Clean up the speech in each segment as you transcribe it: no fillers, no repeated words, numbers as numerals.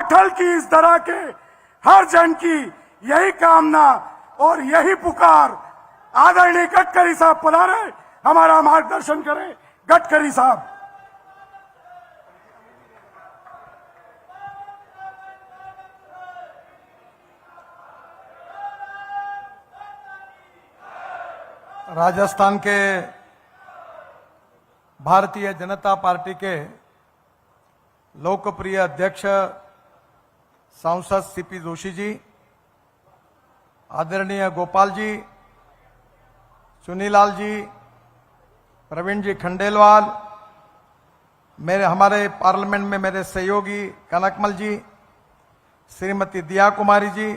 अटल की इस तरह के हर जन की यही कामना और यही पुकार। आदरणीय गडकरी साहब पधारे, हमारा मार्गदर्शन करें। गडकरी साहब। राजस्थान के भारतीय जनता पार्टी के लोकप्रिय अध्यक्ष सांसद सीपी जोशी जी, आदरणीय गोपाल जी, चुनीलाल जी, प्रवीण जी खंडेलवाल, हमारे पार्लियामेंट में मेरे सहयोगी कनकमल जी, श्रीमती दिया कुमारी जी,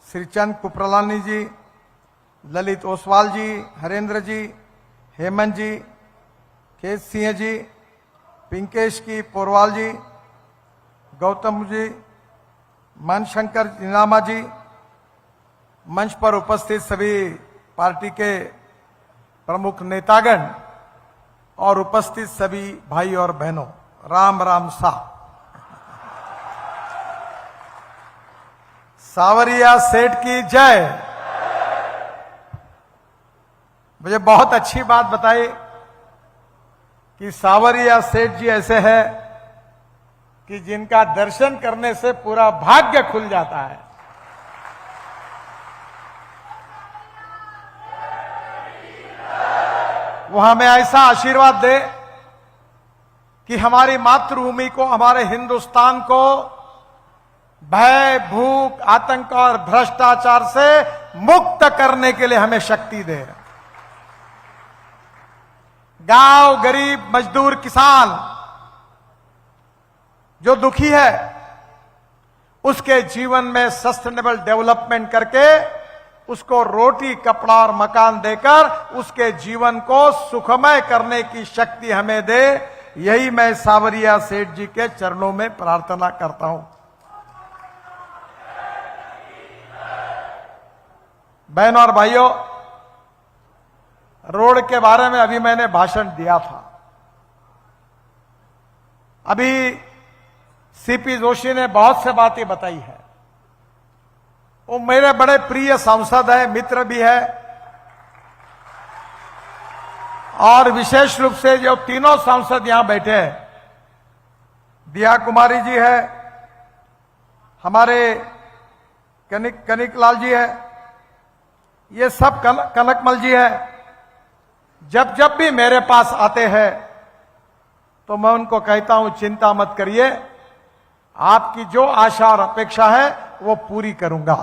श्री चंद कुप्रलानी जी, ललित ओसवाल जी, हरेंद्र जी, हेमंत जी, केश सिंह जी, पिंकेश की पोरवाल जी, गौतम जी, मनशंकर जिनामा जी, मंच पर उपस्थित सभी पार्टी के प्रमुख नेतागण और उपस्थित सभी भाई और बहनों, राम राम सा। सावरिया सेठ की जय। मुझे बहुत अच्छी बात बताई कि सावरिया सेठ जी ऐसे हैं कि जिनका दर्शन करने से पूरा भाग्य खुल जाता है। वो हमें ऐसा आशीर्वाद दे कि हमारी मातृभूमि को, हमारे हिंदुस्तान को भय, भूख, आतंक और भ्रष्टाचार से मुक्त करने के लिए हमें शक्ति दे। गांव, गरीब, मजदूर, किसान जो दुखी है, उसके जीवन में सस्टेनेबल डेवलपमेंट करके उसको रोटी, कपड़ा और मकान देकर उसके जीवन को सुखमय करने की शक्ति हमें दे। यही मैं सावरिया सेठ जी के चरणों में प्रार्थना करता हूं। बहनों और भाइयों, रोड के बारे में अभी मैंने भाषण दिया था। अभी सीपी जोशी ने बहुत से बातें बताई है। वो मेरे बड़े प्रिय सांसद है, मित्र भी है, और विशेष रूप से जो तीनों सांसद यहां बैठे हैं, दिया कुमारी जी है, हमारे कनिकलाल जी है, ये सब कनकमल जी है। जब जब भी मेरे पास आते हैं तो मैं उनको कहता हूं, चिंता मत करिए, आपकी जो आशा और अपेक्षा है वो पूरी करूंगा।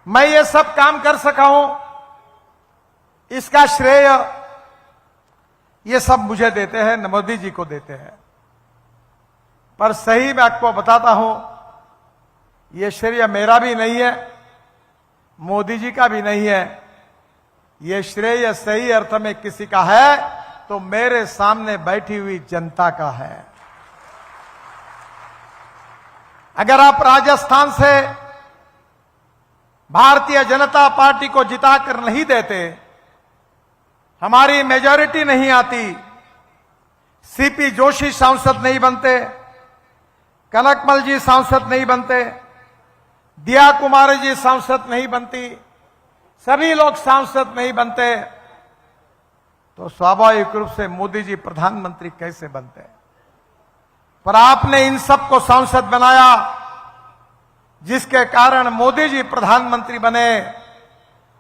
मैं ये सब काम कर सका हूं, इसका श्रेय ये सब मुझे देते हैं, मोदी जी को देते हैं। पर सही मैं आपको बताता हूं, ये श्रेय मेरा भी नहीं है, मोदी जी का भी नहीं है। ये श्रेय सही अर्थ में किसी का है तो मेरे सामने बैठी हुई जनता का है। अगर आप राजस्थान से भारतीय जनता पार्टी को जिताकर नहीं देते, हमारी मेजॉरिटी नहीं आती, सीपी जोशी सांसद नहीं बनते, कनकमल जी सांसद नहीं बनते, दिया कुमारी जी सांसद नहीं बनती, सभी लोग सांसद नहीं बनते, तो स्वाभाविक रूप से मोदी जी प्रधानमंत्री कैसे बनते? पर आपने इन सबको सांसद बनाया, जिसके कारण मोदी जी प्रधानमंत्री बने,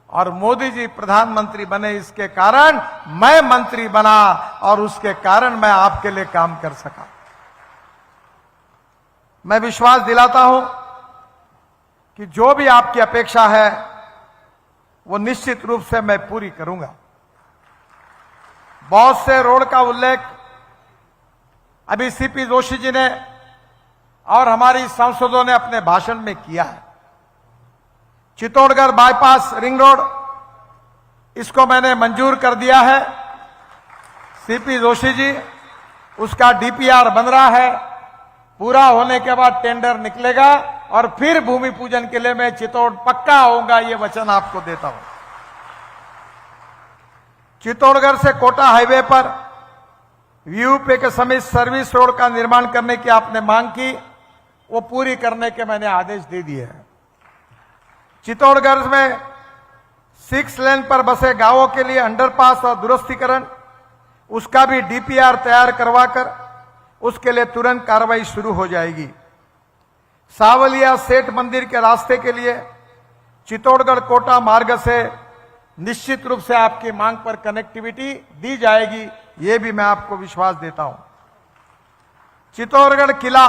और मोदी जी प्रधानमंत्री बने इसके कारण मैं मंत्री बना, और उसके कारण मैं आपके लिए काम कर सका। मैं विश्वास दिलाता हूं कि जो भी आपकी अपेक्षा है वो निश्चित रूप से मैं पूरी करूंगा। बहुत से रोड का उल्लेख अभी सीपी जोशी जी ने और हमारी सांसदों ने अपने भाषण में किया है। चित्तौड़गढ़ बाईपास रिंग रोड, इसको मैंने मंजूर कर दिया है। सीपी जोशी जी, उसका डीपीआर बन रहा है, पूरा होने के बाद टेंडर निकलेगा और फिर भूमि पूजन के लिए मैं चित्तौड़ पक्का आऊंगा, ये वचन आपको देता हूं। चित्तौड़गढ़ से कोटा हाईवे पर वीयूपी के समीप सर्विस रोड का निर्माण करने की आपने मांग की, वो पूरी करने के मैंने आदेश दे दिए हैं। चित्तौड़गढ़ में 6 लेन पर बसे गांवों के लिए अंडरपास और दुरुस्तीकरण, उसका भी डीपीआर तैयार करवाकर उसके लिए तुरंत कार्रवाई शुरू हो जाएगी। सावलिया सेठ मंदिर के रास्ते के लिए चित्तौड़गढ़ कोटा मार्ग से निश्चित रूप से आपकी मांग पर कनेक्टिविटी दी जाएगी, ये भी मैं आपको विश्वास देता हूं। चित्तौड़गढ़ किला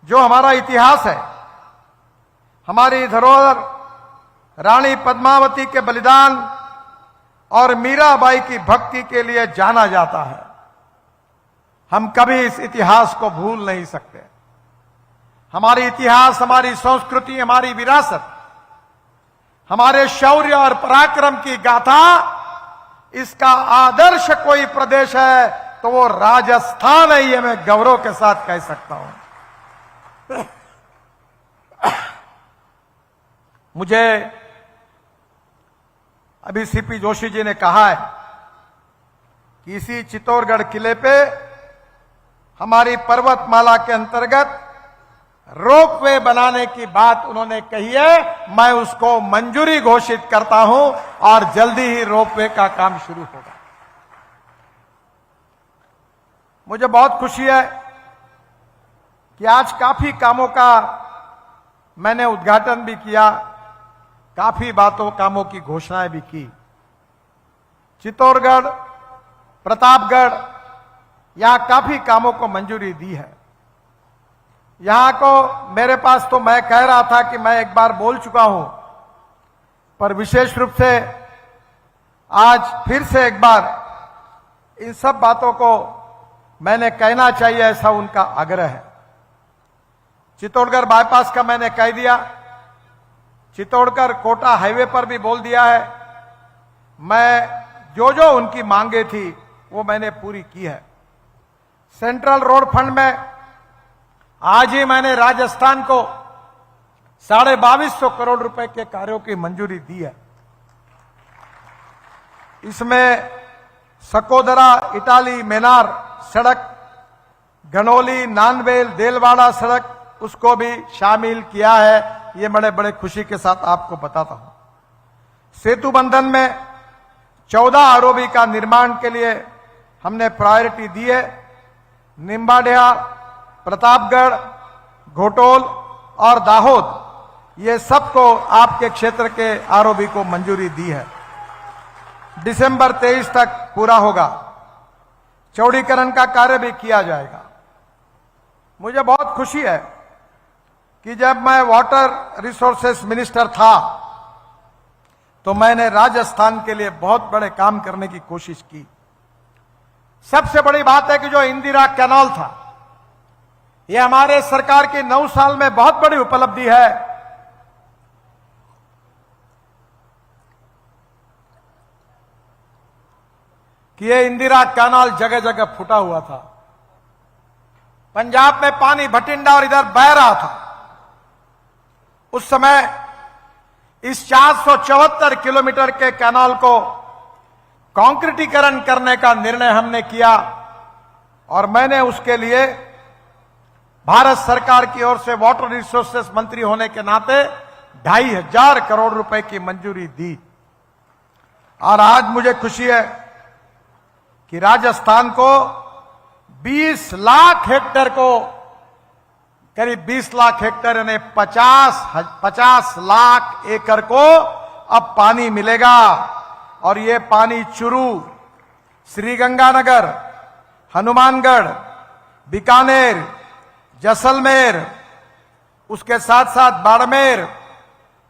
जो हमारा इतिहास है, हमारी धरोहर, रानी पद्मावती के बलिदान और मीराबाई की भक्ति के लिए जाना जाता है। हम कभी इस इतिहास को भूल नहीं सकते। हमारी इतिहास, हमारी संस्कृति, हमारी विरासत, हमारे शौर्य और पराक्रम की गाथा, इसका आदर्श कोई प्रदेश है तो वो राजस्थान है, ये मैं गौरव के साथ कह सकता हूं। मुझे अभी सीपी जोशी जी ने कहा है कि इसी चित्तौड़गढ़ किले पे हमारी पर्वतमाला के अंतर्गत रोपवे बनाने की बात उन्होंने कही है। मैं उसको मंजूरी घोषित करता हूं और जल्दी ही रोपवे का काम शुरू होगा। मुझे बहुत खुशी है कि आज काफी कामों का मैंने उद्घाटन भी किया, काफी कामों की घोषणाएं भी की। चित्तौड़गढ़, प्रतापगढ़, यहां काफी कामों को मंजूरी दी है। यहां को मेरे पास तो मैं कह रहा था कि मैं एक बार बोल चुका हूं, पर विशेष रूप से आज फिर से एक बार इन सब बातों को मैंने कहना चाहिए, ऐसा उनका आग्रह है। चित्तौड़गढ़ बाईपास का मैंने कह दिया, चित्तौड़गढ़ कोटा हाईवे पर भी बोल दिया है। मैं जो उनकी मांगे थी वो मैंने पूरी की है। सेंट्रल रोड फंड में आज ही मैंने राजस्थान को 2250 करोड़ रुपए के कार्यों की मंजूरी दी है। इसमें सकोदरा इटाली मेनार सड़क, घनौली नानवेल देलवाड़ा सड़क, उसको भी शामिल किया है। ये बड़े खुशी के साथ आपको बताता हूं। सेतु बंधन में 14 आरओबी का निर्माण के लिए हमने प्रायोरिटी दी है। निम्बाडेहा, प्रतापगढ़, घोटोल और दाहोद, ये सबको आपके क्षेत्र के आरओबी को मंजूरी दी है। दिसंबर 23 तक पूरा होगा। चौड़ीकरण का कार्य भी किया जाएगा। मुझे बहुत खुशी है कि जब मैं वाटर रिसोर्सेस मिनिस्टर था तो मैंने राजस्थान के लिए बहुत बड़े काम करने की कोशिश की। सबसे बड़ी बात है कि जो इंदिरा कैनाल था, ये हमारे सरकार की 9 साल में बहुत बड़ी उपलब्धि है। कि ये इंदिरा कैनाल जगह जगह फूटा हुआ था। पंजाब में पानी भटिंडा और इधर बह रहा था। उस समय इस 474 किलोमीटर के कैनाल को कंक्रीटीकरण करने का निर्णय हमने किया और मैंने उसके लिए भारत सरकार की ओर से वाटर रिसोर्सेस मंत्री होने के नाते 2500 करोड़ रुपए की मंजूरी दी। और आज मुझे खुशी है कि राजस्थान को 20 लाख हेक्टेयर को, करीब 20 लाख हेक्टेयर यानी 50 लाख एकड़ को अब पानी मिलेगा। और ये पानी चुरू, श्रीगंगानगर, हनुमानगढ़, बीकानेर, जैसलमेर, उसके साथ साथ बाड़मेर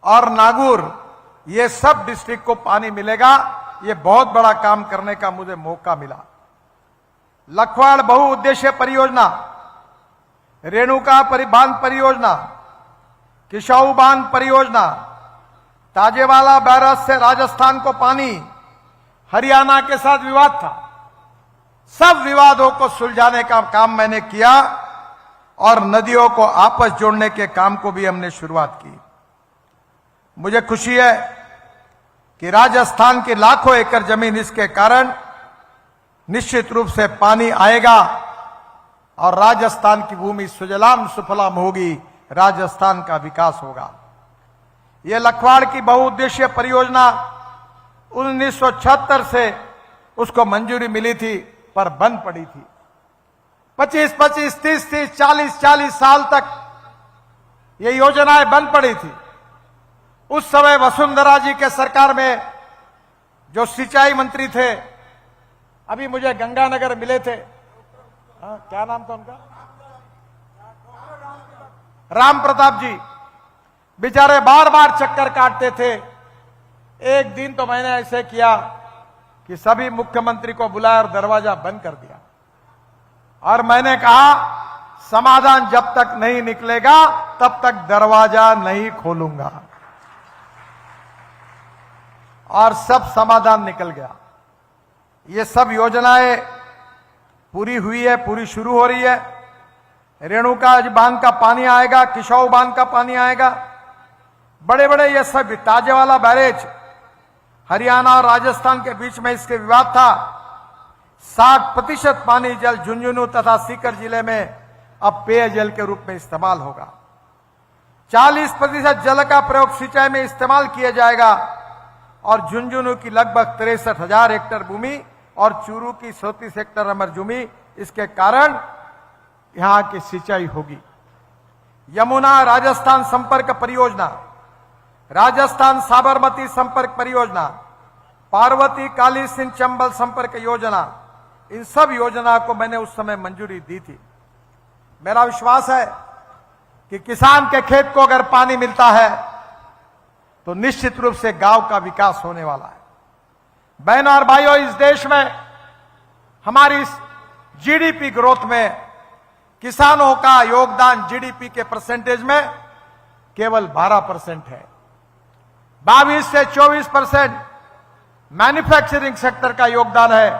और नागौर, ये सब डिस्ट्रिक्ट को पानी मिलेगा। ये बहुत बड़ा काम करने का मुझे मौका मिला। लखवाड़ बहुउद्देश्य परियोजना, रेणुका बांध परियोजना, किशाऊ बांध परियोजना, ताजेवाला बैराज से राजस्थान को पानी, हरियाणा के साथ विवाद था, सब विवादों को सुलझाने का काम मैंने किया और नदियों को आपस जोड़ने के काम को भी हमने शुरुआत की। मुझे खुशी है कि राजस्थान की लाखों एकड़ जमीन इसके कारण निश्चित रूप से पानी आएगा और राजस्थान की भूमि सुजलाम सुफलाम होगी, राजस्थान का विकास होगा। यह लखवाड़ की बहुउद्देशीय परियोजना 1976 से उसको मंजूरी मिली थी, पर बंद पड़ी थी। 25-25, 30-30, 40-40 साल तक ये योजनाएं बंद पड़ी थी। उस समय वसुंधरा जी के सरकार में जो सिंचाई मंत्री थे, अभी मुझे गंगानगर मिले थे, क्या नाम था उनका, राम प्रताप जी, बेचारे बार बार चक्कर काटते थे। एक दिन तो मैंने ऐसे किया कि सभी मुख्यमंत्री को बुलाया और दरवाजा बंद कर दिया, और मैंने कहा समाधान जब तक नहीं निकलेगा तब तक दरवाजा नहीं खोलूंगा, और सब समाधान निकल गया। ये सब योजनाएं पूरी हुई है, पूरी शुरू हो रही है। रेणुका बांध का पानी आएगा, किशोर बांध का पानी आएगा, बड़े बड़े ये सब, ताजेवाला बैरेज हरियाणा और राजस्थान के बीच में इसके विवाद था। 60% पानी जल झुंझुनू तथा सीकर जिले में अब पेयजल के रूप में इस्तेमाल होगा। 40% जल का प्रयोग सिंचाई में इस्तेमाल किया जाएगा, और झुंझुनू की लगभग 63,000 हेक्टेयर भूमि और चूरू की 37 हेक्टेयर अमर भूमि, इसके कारण यहां की सिंचाई होगी। यमुना राजस्थान संपर्क परियोजना, राजस्थान साबरमती संपर्क परियोजना, पार्वती काली सिंध चंबल संपर्क योजना, इन सब योजना को मैंने उस समय मंजूरी दी थी। मेरा विश्वास है कि किसान के खेत को अगर पानी मिलता है तो निश्चित रूप से गांव का विकास होने वाला है। बहनों और भाइयों, इस देश में हमारी इस जीडीपी ग्रोथ में किसानों का योगदान जीडीपी के परसेंटेज में केवल 12% है। 22 से 24% मैन्युफैक्चरिंग सेक्टर का योगदान है,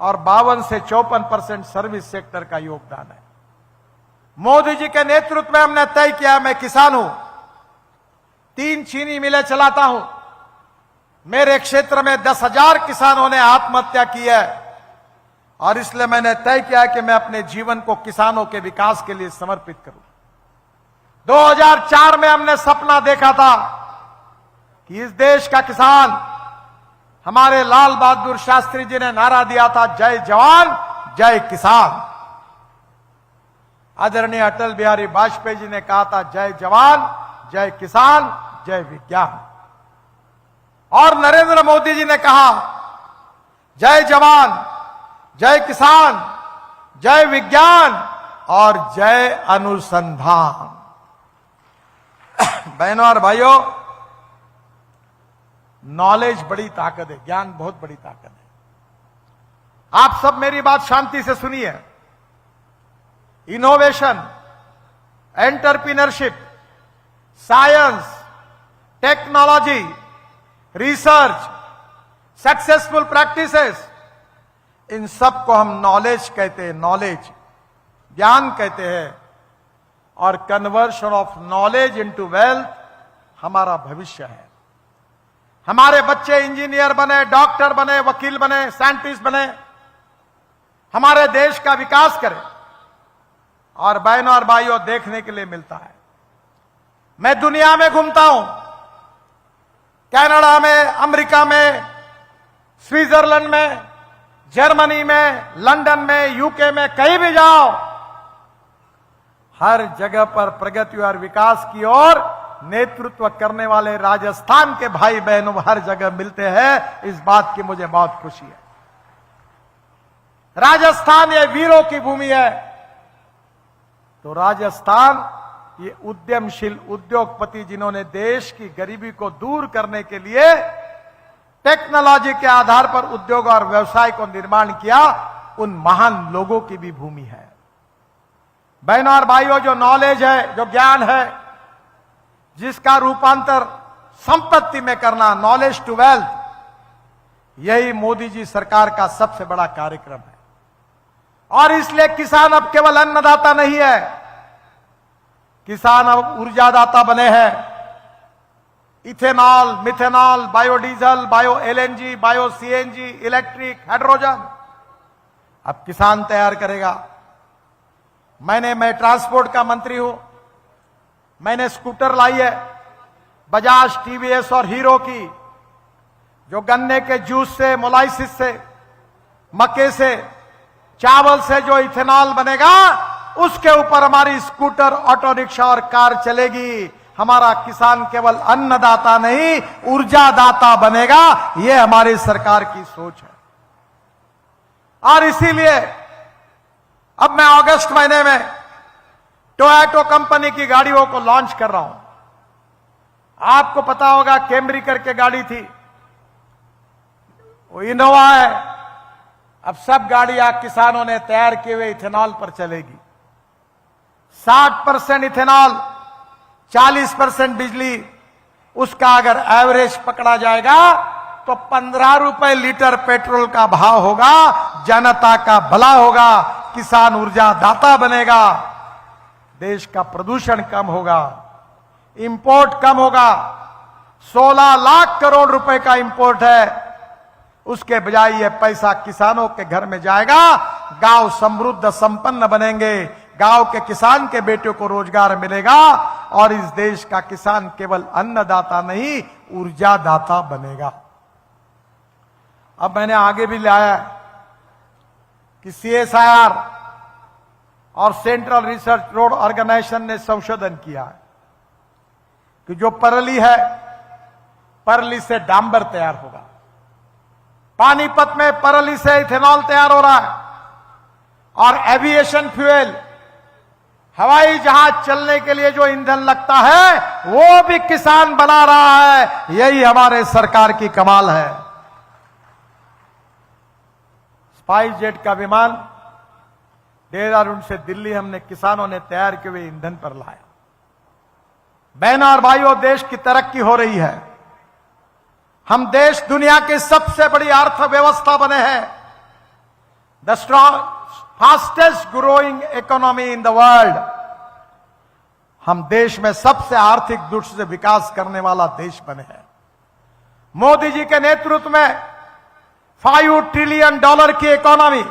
और 52 से 54% सर्विस सेक्टर का योगदान है। मोदी जी के नेतृत्व में हमने तय किया, मैं किसान हूं, 3 चीनी मिलें चलाता हूं, मेरे क्षेत्र में 10,000 किसानों ने आत्महत्या की है, और इसलिए मैंने तय किया कि मैं अपने जीवन को किसानों के विकास के लिए समर्पित करूं। 2004 में हमने सपना देखा था कि इस देश का किसान, हमारे लाल बहादुर शास्त्री जी ने नारा दिया था, जय जवान जय किसान। आदरणीय अटल बिहारी वाजपेयी जी ने कहा था, जय जवान जय किसान जय विज्ञान। और नरेंद्र मोदी जी ने कहा, जय जवान जय किसान जय विज्ञान और जय अनुसंधान। बहनों और भाइयों, नॉलेज बड़ी ताकत है, ज्ञान बहुत बड़ी ताकत है। आप सब मेरी बात शांति से सुनिए। Innovation, entrepreneurship, science, technology, research, successful practices, इन सब को हम नॉलेज कहते हैं, नॉलेज, ज्ञान कहते हैं। और conversion of knowledge into wealth हमारा भविष्य है। हमारे बच्चे इंजीनियर बने, डॉक्टर बने, वकील बने, साइंटिस्ट बने, हमारे देश का विकास करें। और बहनों और भाइयों, देखने के लिए मिलता है, मैं दुनिया में घूमता हूं, कनाडा में, अमेरिका में, स्विट्जरलैंड में, जर्मनी में, लंदन में, यूके में, कहीं भी जाओ, हर जगह पर प्रगति और विकास की ओर नेतृत्व करने वाले राजस्थान के भाई बहनों हर जगह मिलते हैं। इस बात की मुझे बहुत खुशी है। राजस्थान ये वीरों की भूमि है, तो राजस्थान ये उद्यमशील उद्योगपति, जिन्होंने देश की गरीबी को दूर करने के लिए टेक्नोलॉजी के आधार पर उद्योग और व्यवसाय को निर्माण किया, उन महान लोगों की भी भूमि है। बहनों और भाइयों, जो नॉलेज है, जो ज्ञान है, जिसका रूपांतर संपत्ति में करना, नॉलेज टू वेल्थ, यही मोदी जी सरकार का सबसे बड़ा कार्यक्रम है। और इसलिए किसान अब केवल अन्नदाता नहीं है, किसान अब ऊर्जादाता बने हैं। Ethanol, methanol, biodiesel, bio LNG, bio CNG, electric, hydrogen, अब किसान तैयार करेगा। मैं ट्रांसपोर्ट का मंत्री हूं, मैंने स्कूटर लाई है बजाज, टीवीएस और हीरो की, जो गन्ने के जूस से, मोलाइसिस से, मक्के से, चावल से जो इथेनॉल बनेगा, उसके ऊपर हमारी स्कूटर, ऑटो रिक्शा और कार चलेगी। हमारा किसान केवल अन्नदाता नहीं, ऊर्जादाता बनेगा। यह हमारी सरकार की सोच है। और इसीलिए अब मैं अगस्त महीने में टोयोटा कंपनी की गाड़ियों को लॉन्च कर रहा हूं। आपको पता होगा कैमरी करके गाड़ी थी, वो इनोवा है। अब सब गाड़ियां किसानों ने तैयार किए हुए इथेनॉल पर चलेगी। 60% इथेनॉल, 40% बिजली। उसका अगर एवरेज पकड़ा जाएगा तो 15 रुपए लीटर पेट्रोल का भाव होगा। जनता का भला होगा, किसान ऊर्जा दाता बनेगा, देश का प्रदूषण कम होगा, इंपोर्ट कम होगा। 16 लाख करोड़ रुपए का इंपोर्ट है, उसके बजाय यह पैसा किसानों के घर में जाएगा। गांव समृद्ध संपन्न बनेंगे, गांव के किसान के बेटे को रोजगार मिलेगा और इस देश का किसान केवल अन्नदाता नहीं, ऊर्जादाता बनेगा। अब मैंने आगे भी लाया कि CSIR और सेंट्रल रिसर्च रोड ऑर्गेनाइजेशन ने संशोधन किया है कि जो परली है, परली से डांबर तैयार होगा। पानीपत में परली से इथेनॉल तैयार हो रहा है और एविएशन फ्यूल, हवाई जहाज चलने के लिए जो ईंधन लगता है, वो भी किसान बना रहा है। यही हमारे सरकार की कमाल है। स्पाइस जेट का विमान देहरादून से दिल्ली हमने किसानों ने तैयार किए हुए ईंधन पर लाया। बहनों और भाइयों, देश की तरक्की हो रही है। हम देश दुनिया की सबसे बड़ी अर्थव्यवस्था बने हैं। The fastest growing economy in the world. हम देश में सबसे आर्थिक दृष्टि से विकास करने वाला देश बने हैं। मोदी जी के नेतृत्व में $5 ट्रिलियन की इकोनॉमी,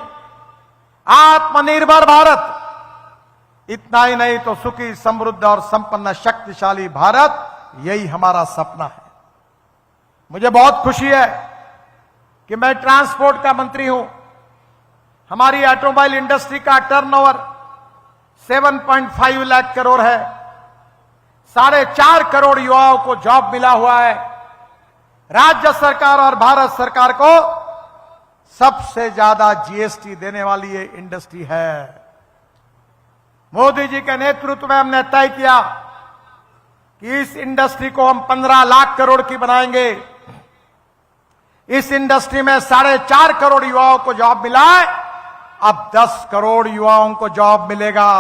आत्मनिर्भर भारत। इतना ही नहीं तो सुखी, समृद्ध और संपन्न शक्तिशाली भारत, यही हमारा सपना है। मुझे बहुत खुशी है कि मैं ट्रांसपोर्ट का मंत्री हूं। हमारी ऑटोमोबाइल इंडस्ट्री का टर्नओवर 7.5 लाख करोड़ है। 4.5 करोड़ युवाओं को जॉब मिला हुआ है। राज्य सरकार और भारत सरकार को सबसे ज्यादा GST देने वाली ये इंडस्ट्री है। मोदी जी के नेतृत्व में हमने तय किया कि इस इंडस्ट्री को हम 15 लाख करोड़ की बनाएंगे। इस इंडस्ट्री में 4.5 करोड़ युवाओं को जॉब मिला है, अब 10 करोड़ युवाओं को जॉब मिलेगा।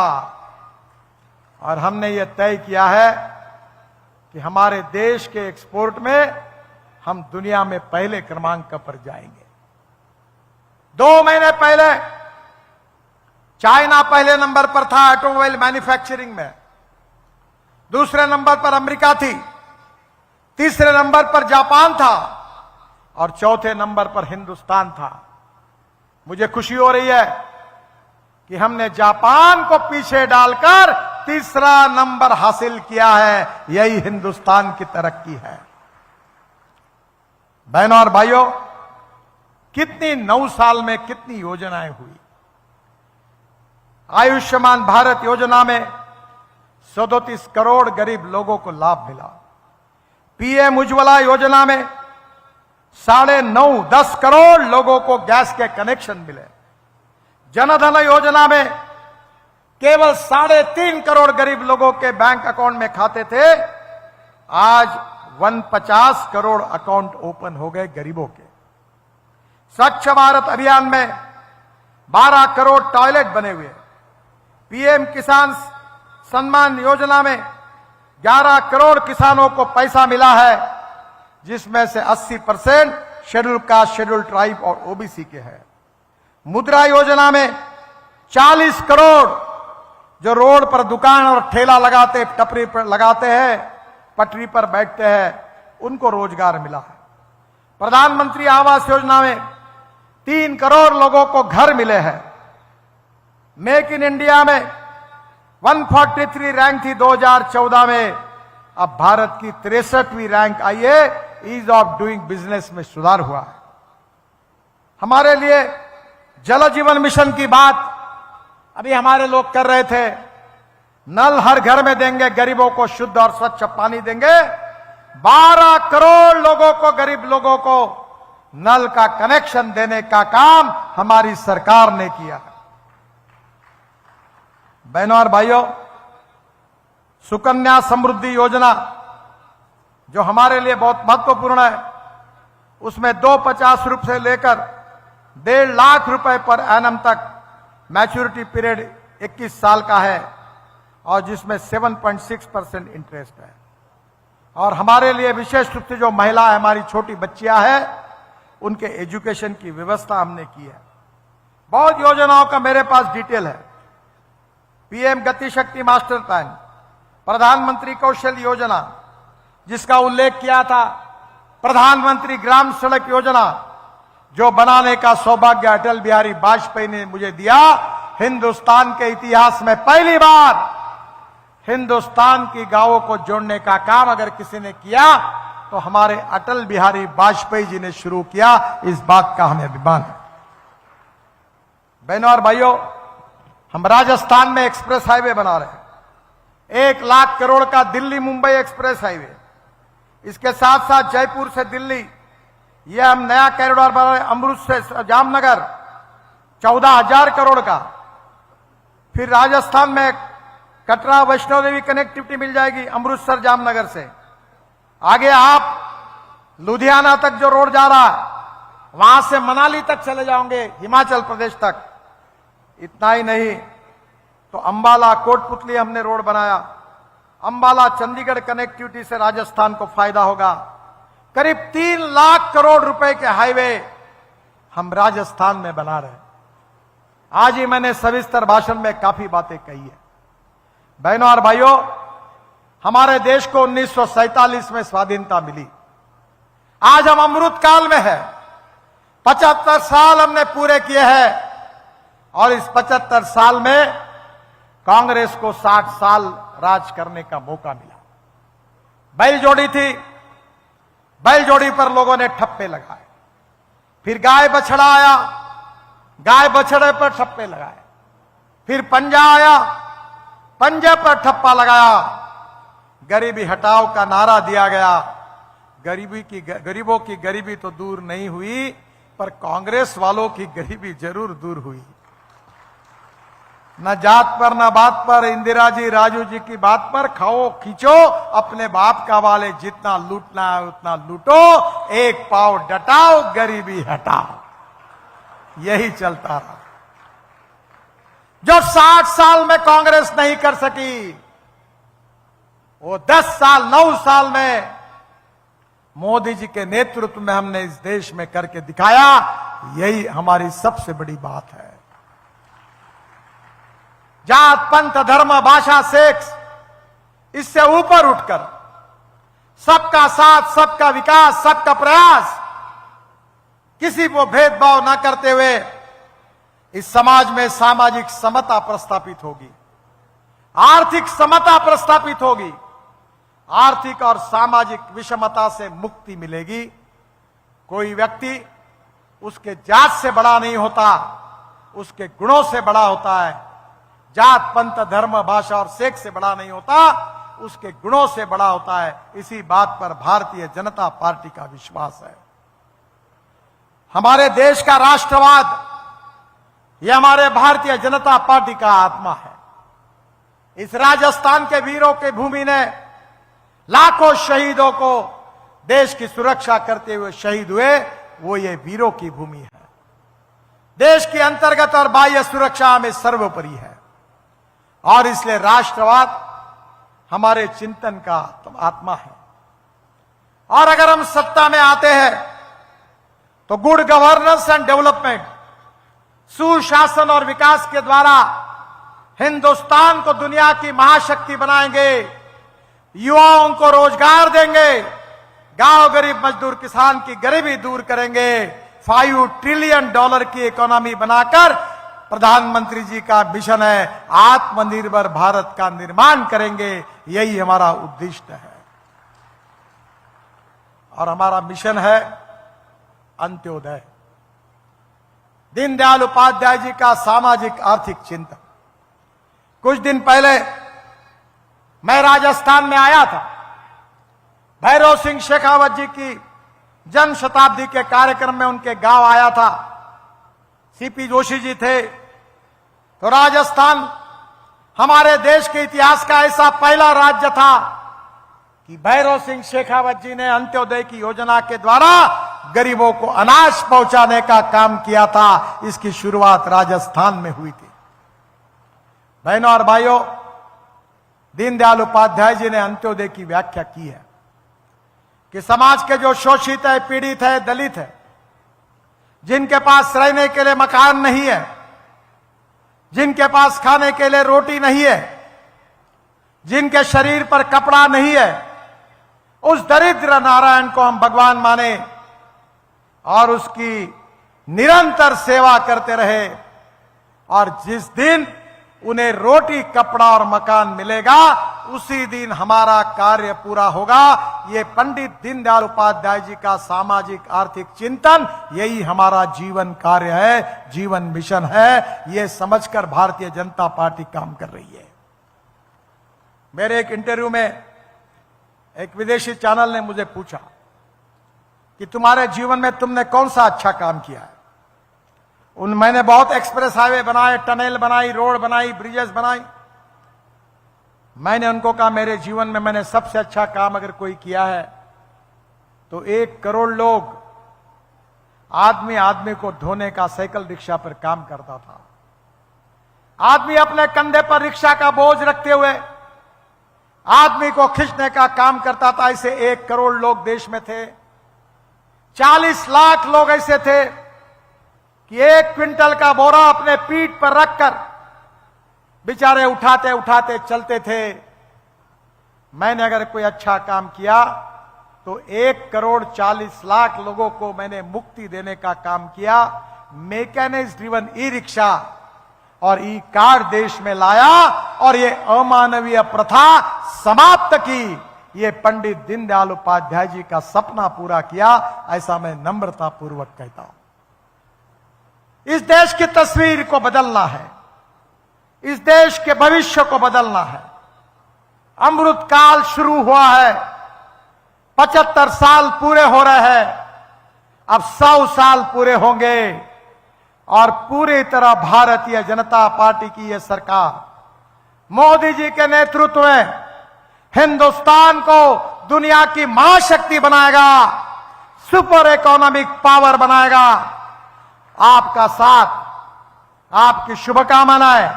और हमने यह तय किया है कि हमारे देश के एक्सपोर्ट में हम दुनिया में पहले क्रमांक पर जाएंगे। 2 महीने पहले चाइना पहले नंबर पर था ऑटोमोबाइल मैन्युफैक्चरिंग में, दूसरे नंबर पर अमेरिका थी, तीसरे नंबर पर जापान था और चौथे नंबर पर हिंदुस्तान था। मुझे खुशी हो रही है कि हमने जापान को पीछे डालकर तीसरा नंबर हासिल किया है। यही हिंदुस्तान की तरक्की है। बहनों और भाइयों, कितनी 9 साल में कितनी योजनाएं हुई। आयुष्मान भारत योजना में 37 करोड़ गरीब लोगों को लाभ मिला। PM उज्ज्वला योजना में 9.5-10 करोड़ लोगों को गैस के कनेक्शन मिले। जनधन योजना में केवल 3.5 करोड़ गरीब लोगों के बैंक अकाउंट में खाते थे, आज 150 करोड़ अकाउंट ओपन हो गए गरीबों के। स्वच्छ भारत अभियान में 12 करोड़ टॉयलेट बने हुए। PM किसान सम्मान योजना में 11 करोड़ किसानों को पैसा मिला है, जिसमें से 80% शेड्यूल कास्ट, शेड्यूल ट्राइब और OBC के हैं। मुद्रा योजना में 40 करोड़ जो रोड पर दुकान और ठेला लगाते, टपरी पर लगाते हैं, पटरी पर बैठते हैं, उनको रोजगार मिला है। प्रधानमंत्री आवास योजना में 3 करोड़ लोगों को घर मिले हैं। मेक इन इंडिया में 143 रैंक थी 2014 में, अब भारत की 63वीं रैंक आई है। ईज ऑफ डूइंग बिजनेस में सुधार हुआ है। हमारे लिए जल जीवन मिशन की बात अभी हमारे लोग कर रहे थे। नल हर घर में देंगे, गरीबों को शुद्ध और स्वच्छ पानी देंगे। 12 करोड़ लोगों को, गरीब लोगों को नल का कनेक्शन देने का काम हमारी सरकार ने किया। बहनों और भाइयों, सुकन्या समृद्धि योजना जो हमारे लिए बहुत महत्वपूर्ण है, उसमें 250 से लेकर 1.5 लाख रुपए पर एनम तक मैच्योरिटी पीरियड 21 साल का है और जिसमें 7.6% इंटरेस्ट है। और हमारे लिए विशेष रूप से जो महिला है, हमारी छोटी बच्चियां हैं, उनके एजुकेशन की व्यवस्था हमने की है। बहुत योजनाओं का मेरे पास डिटेल है। पीएम गति शक्ति मास्टर प्लान, प्रधानमंत्री कौशल योजना जिसका उल्लेख किया था, प्रधानमंत्री ग्राम सड़क योजना जो बनाने का सौभाग्य अटल बिहारी वाजपेयी ने मुझे दिया। हिंदुस्तान के इतिहास में पहली बार हिंदुस्तान की गांवों को जोड़ने का काम अगर किसी ने किया तो हमारे अटल बिहारी वाजपेयी जी ने शुरू किया। इस बात का हमें अभिमान है। बहनों और भाइयों, हम राजस्थान में एक्सप्रेस हाईवे बना रहे हैं। 1 लाख करोड़ का दिल्ली मुंबई एक्सप्रेस हाईवे। इसके साथ साथ जयपुर से दिल्ली यह हम नया कॉरिडोर बना रहे हैं। अमृत से जामनगर 14,000 करोड़ का। फिर राजस्थान में कटरा वैष्णो देवी कनेक्टिविटी मिल जाएगी अमृतसर जामनगर से। आगे आप लुधियाना तक जो रोड जा रहा है, वहां से मनाली तक चले जाओगे, हिमाचल प्रदेश तक। इतना ही नहीं तो अंबाला कोटपुतली हमने रोड बनाया। अंबाला चंडीगढ़ कनेक्टिविटी से राजस्थान को फायदा होगा। करीब 3 लाख करोड़ रुपए के हाईवे हम राजस्थान में बना रहे हैं। आज ही मैंने सविस्तर भाषण में काफी बातें कही है। बहनों और भाइयों, हमारे देश को 1947 में स्वाधीनता मिली। आज हम अमृत काल में है। 75 साल हमने पूरे किए हैं और इस 75 साल में कांग्रेस को 60 साल राज करने का मौका मिला। बैलजोड़ी थी, बैलजोड़ी पर लोगों ने ठप्पे लगाए। फिर गाय बछड़ा आया, गाय बछड़े पर ठप्पे लगाए। फिर पंजा आया, पंजे पर ठप्पा लगाया। गरीबी हटाओ का नारा दिया गया। गरीबों की गरीबी तो दूर नहीं हुई, पर कांग्रेस वालों की गरीबी जरूर दूर हुई। न जात पर न बात पर, इंदिरा जी राजू जी की बात पर खाओ खींचो अपने बाप का वाले, जितना लूटना है उतना लूटो, एक पाव डटाओ गरीबी हटाओ। यही चलता रहा। जो 60 साल में कांग्रेस नहीं कर सकी, वो 10 साल 9 साल में मोदी जी के नेतृत्व में हमने इस देश में करके दिखाया। यही हमारी सबसे बड़ी बात है। जात पंथ धर्म भाषा सेक्स इससे ऊपर उठकर सबका साथ, सबका विकास, सबका प्रयास, किसी को भेदभाव न करते हुए इस समाज में सामाजिक समता प्रस्थापित होगी, आर्थिक समता प्रस्थापित होगी, आर्थिक और सामाजिक विषमता से मुक्ति मिलेगी। कोई व्यक्ति उसके जात से बड़ा नहीं होता, उसके गुणों से बड़ा होता है। जात पंथ धर्म भाषा और सेक्स से बड़ा नहीं होता, उसके गुणों से बड़ा होता है। इसी बात पर भारतीय जनता पार्टी का विश्वास है। हमारे देश का राष्ट्रवाद यह हमारे भारतीय जनता पार्टी का आत्मा है। इस राजस्थान के वीरों की भूमि ने लाखों शहीदों को देश की सुरक्षा करते हुए शहीद हुए, वो ये वीरों की भूमि है। देश की अंतर्गत और बाह्य सुरक्षा में सर्वोपरि है और इसलिए राष्ट्रवाद हमारे चिंतन का आत्मा है। और अगर हम सत्ता में आते हैं तो गुड गवर्नेंस एंड डेवलपमेंट, सुशासन और विकास के द्वारा हिंदुस्तान को दुनिया की महाशक्ति बनाएंगे, युवाओं को रोजगार देंगे, गांव गरीब मजदूर किसान की गरीबी दूर करेंगे, $5 ट्रिलियन की इकोनॉमी बनाकर प्रधानमंत्री जी का मिशन है, आत्मनिर्भर भारत का निर्माण करेंगे, यही हमारा उद्देश्य है। और हमारा मिशन है अंत्योदय, दीनदयाल उपाध्याय जी का सामाजिक आर्थिक चिंतन। कुछ दिन पहले मैं राजस्थान में आया था, भैरव सिंह शेखावत जी की जन्म शताब्दी के कार्यक्रम में उनके गांव आया था। सीपी जोशी जी थे। तो राजस्थान हमारे देश के इतिहास का ऐसा पहला राज्य था कि भैरव सिंह शेखावत जी ने अंत्योदय की योजना के द्वारा गरीबों को अनाज पहुंचाने का काम किया था। इसकी शुरुआत राजस्थान में हुई थी। बहनों और भाइयों, दीनदयाल उपाध्याय जी ने अंत्योदय की व्याख्या की है कि समाज के जो शोषित है, पीड़ित है, दलित है, जिनके पास रहने के लिए मकान नहीं है, जिनके पास खाने के लिए रोटी नहीं है, जिनके शरीर पर कपड़ा नहीं है, उस दरिद्र नारायण को हम भगवान माने और उसकी निरंतर सेवा करते रहे। और जिस दिन उन्हें रोटी, कपड़ा और मकान मिलेगा, उसी दिन हमारा कार्य पूरा होगा। ये पंडित दीनदयाल उपाध्याय जी का सामाजिक आर्थिक चिंतन, यही हमारा जीवन कार्य है, जीवन मिशन है। ये समझकर भारतीय जनता पार्टी काम कर रही है। मेरे एक इंटरव्यू में एक विदेशी चैनल ने मुझे पूछा कि तुम्हारे जीवन में तुमने कौन सा अच्छा काम किया है। मैंने बहुत एक्सप्रेस हाईवे बनाए, टनल बनाई, रोड बनाई, ब्रिजेस बनाई। मैंने उनको कहा मेरे जीवन में मैंने सबसे अच्छा काम अगर कोई किया है तो 1 करोड़ लोग आदमी आदमी को ढोने का साइकिल रिक्शा पर काम करता था। आदमी अपने कंधे पर रिक्शा का बोझ रखते हुए आदमी को खींचने का काम करता था। ऐसे 1 करोड़ लोग देश में थे। 40 लाख लोग ऐसे थे कि 1 क्विंटल का बोरा अपने पीठ पर रखकर बेचारे उठाते उठाते चलते थे। मैंने अगर कोई अच्छा काम किया तो 1 करोड़ 40 लाख लोगों को मैंने मुक्ति देने का काम किया। मैकेनिक्स ड्रिवन ई रिक्शा और ई कार देश में लाया और ये अमानवीय प्रथा समाप्त की। ये पंडित दीनदयाल उपाध्याय जी का सपना पूरा किया, ऐसा मैं नम्रता पूर्वक कहता हूं। इस देश की तस्वीर को बदलना है, इस देश के भविष्य को बदलना है। अमृत काल शुरू हुआ है, 75 साल पूरे हो रहे हैं, अब 100 साल पूरे होंगे और पूरी तरह भारतीय जनता पार्टी की यह सरकार मोदी जी के नेतृत्व में हिंदुस्तान को दुनिया की महाशक्ति बनाएगा, सुपर इकोनॉमिक पावर बनाएगा। आपका साथ, आपकी शुभकामनाएं,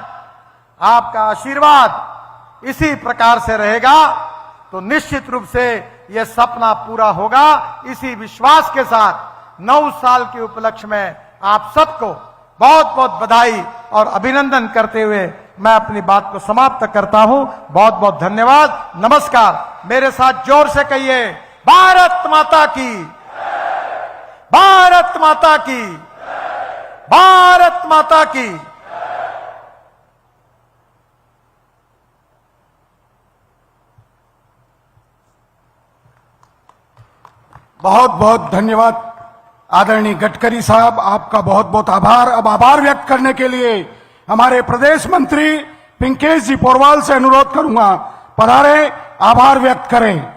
आपका आशीर्वाद इसी प्रकार से रहेगा तो निश्चित रूप से यह सपना पूरा होगा। इसी विश्वास के साथ 9 साल के उपलक्ष्य में आप सबको बहुत बहुत बधाई और अभिनंदन करते हुए मैं अपनी बात को समाप्त करता हूं। बहुत बहुत धन्यवाद, नमस्कार। मेरे साथ जोर से कहिए, भारत माता की, भारत माता की, भारत माता की। बहुत बहुत धन्यवाद आदरणीय गडकरी साहब, आपका बहुत बहुत आभार। अब आभार व्यक्त करने के लिए हमारे प्रदेश मंत्री पिंकेश जी पोरवाल से अनुरोध करूंगा, पधारे, आभार व्यक्त करें।